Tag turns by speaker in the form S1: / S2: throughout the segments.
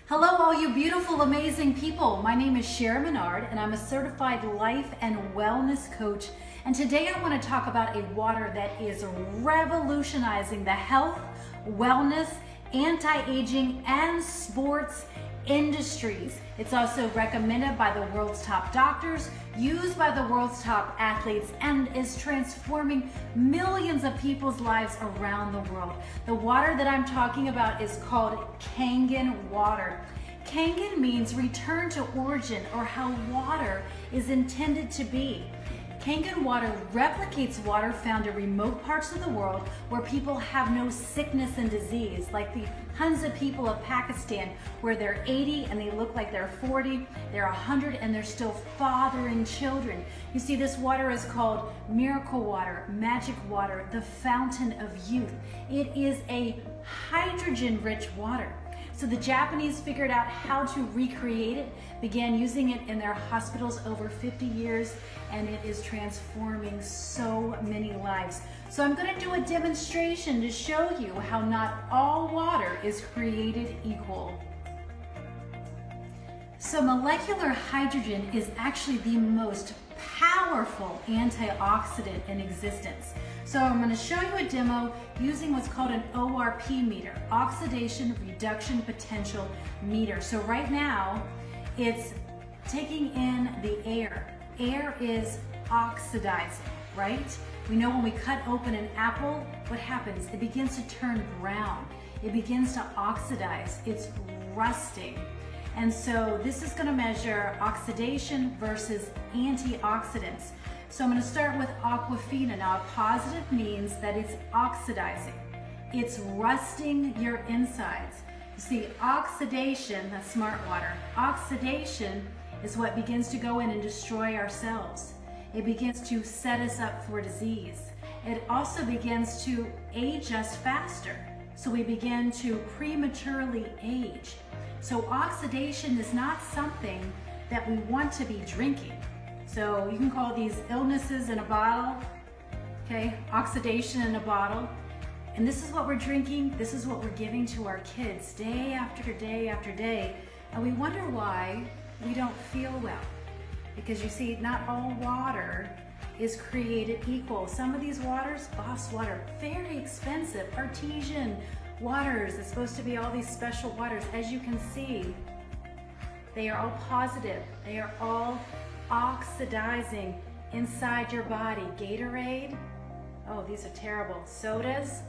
S1: Hello, all you beautiful, amazing people. My name is Sharon Menard, and I'm a certified life and wellness coach. And today I want to talk about a water that is revolutionizing the health, wellness, anti-aging, and sports industries. It's also recommended by the world's top doctors, used by the world's top athletes, and is transforming millions of people's lives around the world. The water that I'm talking about is called Kangen water. Kangen means return to origin, or how water is intended to be. Kangen water replicates water found in remote parts of the world where people have no sickness and disease, like the hundreds of people of Pakistan where they're 80 and they look like they're 40, they're 100 and they're still fathering children. You see, this water is called miracle water, magic water, the fountain of youth. It is a hydrogen-rich water. So the Japanese figured out how to recreate it, began using it in their hospitals over 50 years, and it is transforming so many lives. So I'm going to do a demonstration to show you how not all water is created equal. So molecular hydrogen is actually the most powerful antioxidant in existence. So I'm going to show you a demo using what's called an ORP meter, oxidation reduction potential meter. So right now it's taking in the air. Air is oxidizing, right? We know when we cut open an apple, what happens? It begins to turn brown. It begins to oxidize. It's rusting. And so this is going to measure oxidation versus antioxidants. So I'm going to start with aquafina. Now, a positive means that it's oxidizing. It's rusting your insides. You see, oxidation, that's smart water. Oxidation is what begins to go in and destroy our cells. It begins to set us up for disease. It also begins to age us faster. So we begin to prematurely age. So oxidation is not something that we want to be drinking. So you can call these illnesses in a bottle, okay? Oxidation in a bottle. And this is what we're drinking. This is what we're giving to our kids day after day after day. And we wonder why we don't feel well. Because you see, not all water is created equal. Some of these waters, Voth water, very expensive, artesian waters. It's supposed to be all these special waters. As you can see, they are all positive. They are all oxidizing inside your body. Gatorade, oh, these are terrible. Sodas,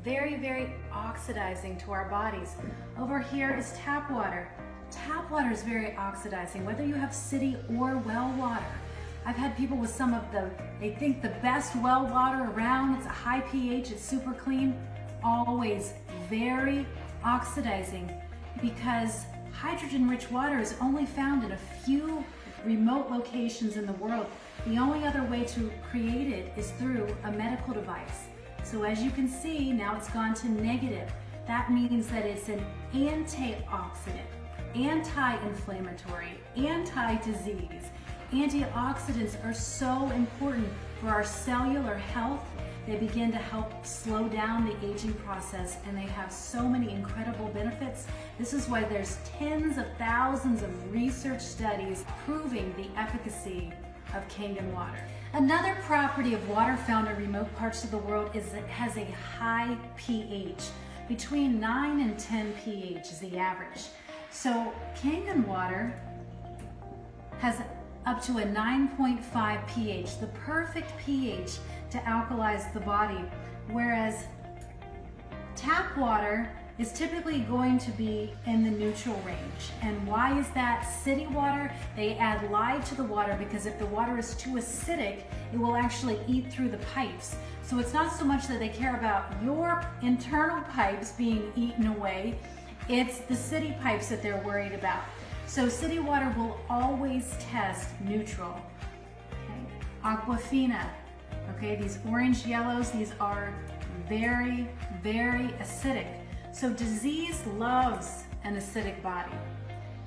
S1: very, very oxidizing to our bodies. Over here is tap water. Tap water is very oxidizing, whether you have city or well water. I've had people with some of they think the best well water around. It's a high pH, it's super clean, always very oxidizing, because hydrogen-rich water is only found in a few remote locations in the world. The only other way to create it is through a medical device. So as you can see, now it's gone to negative. That means that it's an antioxidant, anti-inflammatory, anti-disease. Antioxidants are so important for our cellular health. They begin to help slow down the aging process, and they have so many incredible benefits. This is why there's tens of thousands of research studies proving the efficacy of Kangen water. Another property of water found in remote parts of the world is that it has a high pH. Between 9 and 10 pH is the average. So Kangen water has up to a 9.5 pH, the perfect pH to alkalize the body, whereas tap water is typically going to be in the neutral range. And why is that? City water, they add lye to the water because if the water is too acidic, it will actually eat through the pipes. So it's not so much that they care about your internal pipes being eaten away, it's the city pipes that they're worried about. So city water will always test neutral. Okay. Aquafina, okay, these orange yellows, these are very, very acidic. So disease loves an acidic body.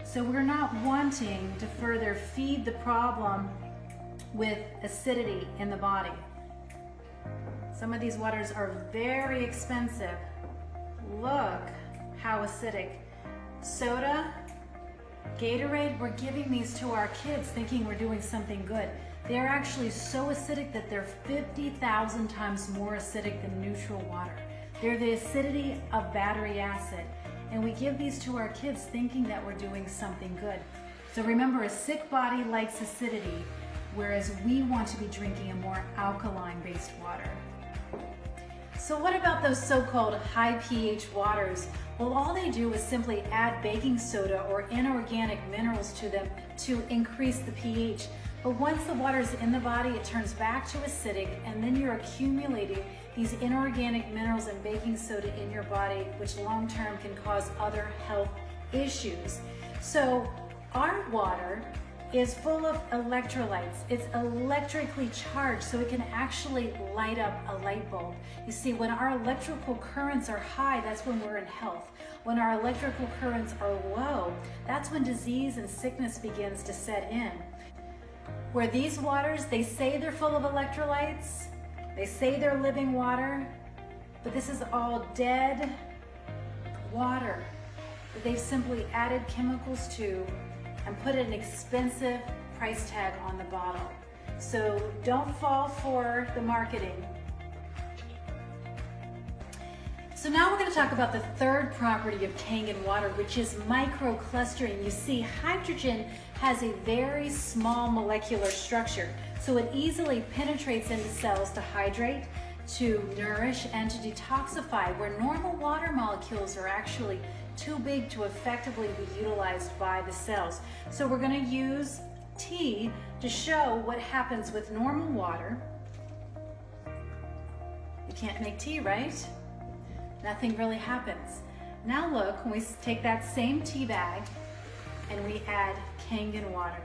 S1: So we're not wanting to further feed the problem with acidity in the body. Some of these waters are very expensive. Look how acidic. soda, Gatorade, we're giving these to our kids thinking we're doing something good. They're actually so acidic that they're 50,000 times more acidic than neutral water. They're the acidity of battery acid. And we give these to our kids thinking that we're doing something good. So remember, a sick body likes acidity, whereas we want to be drinking a more alkaline-based water. So what about those so-called high pH waters? Well, all they do is simply add baking soda or inorganic minerals to them to increase the pH. But once the water is in the body, it turns back to acidic, and then you're accumulating these inorganic minerals and baking soda in your body, which long-term can cause other health issues. So our water is full of electrolytes. It's electrically charged, so it can actually light up a light bulb. You see, when our electrical currents are high, that's when we're in health. When our electrical currents are low, that's when disease and sickness begins to set in. Where these waters, they say they're full of electrolytes, they say they're living water, but this is all dead water that they've simply added chemicals to and put an expensive price tag on the bottle. So don't fall for the marketing. So now we're going to talk about the third property of Kangen water, which is microclustering. You see, hydrogen has a very small molecular structure, so it easily penetrates into cells to hydrate, to nourish, and to detoxify, where normal water molecules are actually too big to effectively be utilized by the cells. So we're going to use tea to show what happens with normal water. You can't make tea, right? Nothing really happens. Now look, when we take that same tea bag and we add Kangen water.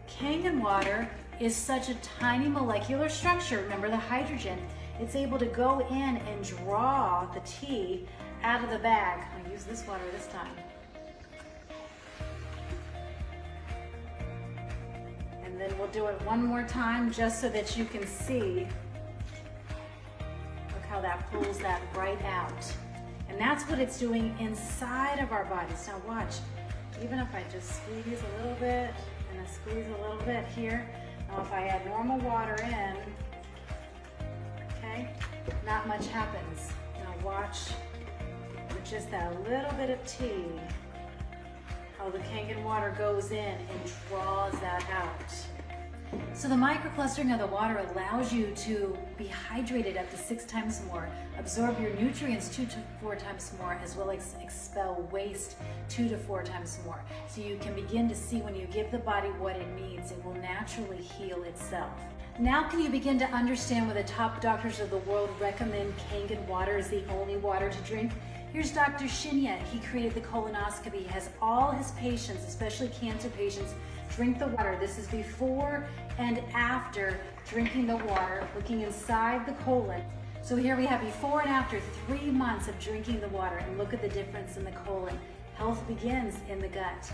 S1: Kangen water is such a tiny molecular structure, remember the hydrogen, it's able to go in and draw the tea out of the bag. I'll use this water this time. And then we'll do it one more time just so that you can see. Look how that pulls that right out. And that's what it's doing inside of our bodies. Now watch, even if I just squeeze a little bit and I squeeze a little bit here, now if I add normal water in, okay, not much happens. Now watch, with just that little bit of tea, how the Kangen water goes in and draws that out. So the microclustering of the water allows you to be hydrated up to 6 times more, absorb your nutrients 2 to 4 times more, as well as expel waste 2 to 4 times more. So you can begin to see when you give the body what it needs, it will naturally heal itself. Now can you begin to understand why the top doctors of the world recommend Kangen water as the only water to drink? Here's Dr. Shinya. He created the colonoscopy. He has all his patients, especially cancer patients, drink the water. This is before and after drinking the water, looking inside the colon. So here we have before and after 3 months of drinking the water, and look at the difference in the colon. Health begins in the gut.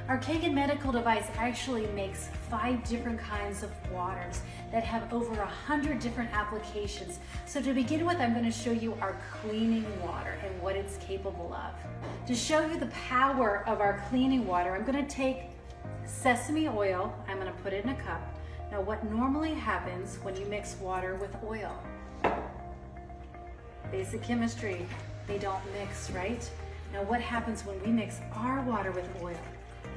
S1: Our Kangen medical device actually makes 5 different kinds of waters that have over 100 different applications. So to begin with, I'm going to show you our cleaning water and what it's capable of. To show you the power of our cleaning water, I'm going to take sesame oil, I'm going to put it in a cup. Now what normally happens when you mix water with oil? Basic chemistry, they don't mix, right? Now what happens when we mix our water with oil?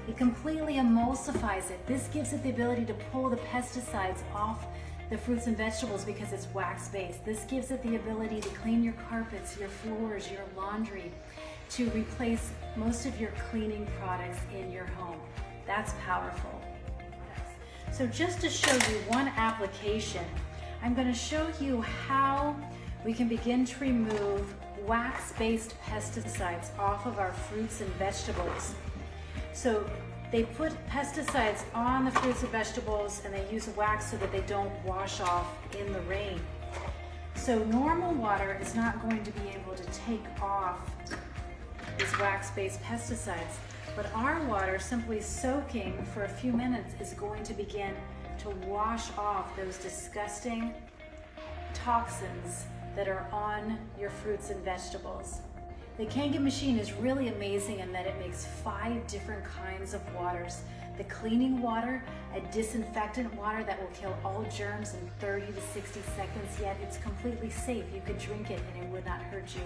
S1: It completely emulsifies it. This gives it the ability to pull the pesticides off the fruits and vegetables because it's wax-based. This gives it the ability to clean your carpets, your floors, your laundry, to replace most of your cleaning products in your home. That's powerful. So just to show you one application, I'm going to show you how we can begin to remove wax-based pesticides off of our fruits and vegetables. So they put pesticides on the fruits and vegetables, and they use wax so that they don't wash off in the rain. So normal water is not going to be able to take off these wax-based pesticides, but our water, simply soaking for a few minutes, is going to begin to wash off those disgusting toxins that are on your fruits and vegetables. The Kangen machine is really amazing in that it makes 5 different kinds of waters. The cleaning water, a disinfectant water that will kill all germs in 30 to 60 seconds, yet it's completely safe. You could drink it and it would not hurt you.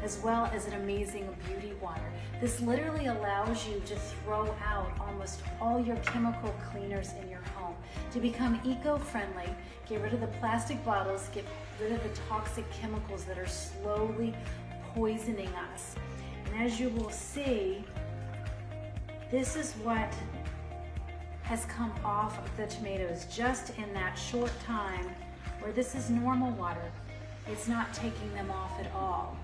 S1: As well as an amazing beauty water. This literally allows you to throw out almost all your chemical cleaners in your home, to become eco-friendly, get rid of the plastic bottles, get rid of the toxic chemicals that are slowly poisoning us. And as you will see, this is what has come off of the tomatoes just in that short time, where this is normal water. It's not taking them off at all.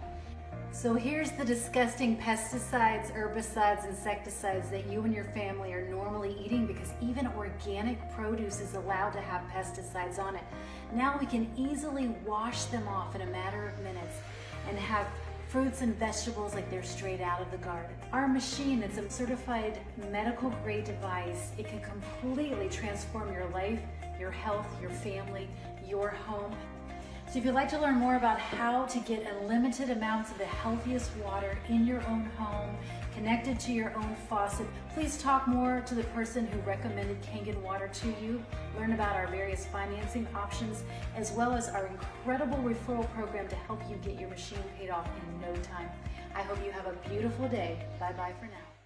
S1: So here's the disgusting pesticides, herbicides, insecticides that you and your family are normally eating, because even organic produce is allowed to have pesticides on it. Now we can easily wash them off in a matter of minutes and have fruits and vegetables like they're straight out of the garden. Our machine, it's a certified medical grade device. It can completely transform your life, your health, your family, your home. So if you'd like to learn more about how to get unlimited amounts of the healthiest water in your own home, connected to your own faucet, please talk more to the person who recommended Kangen water to you. Learn about our various financing options, as well as our incredible referral program to help you get your machine paid off in no time. I hope you have a beautiful day. Bye-bye for now.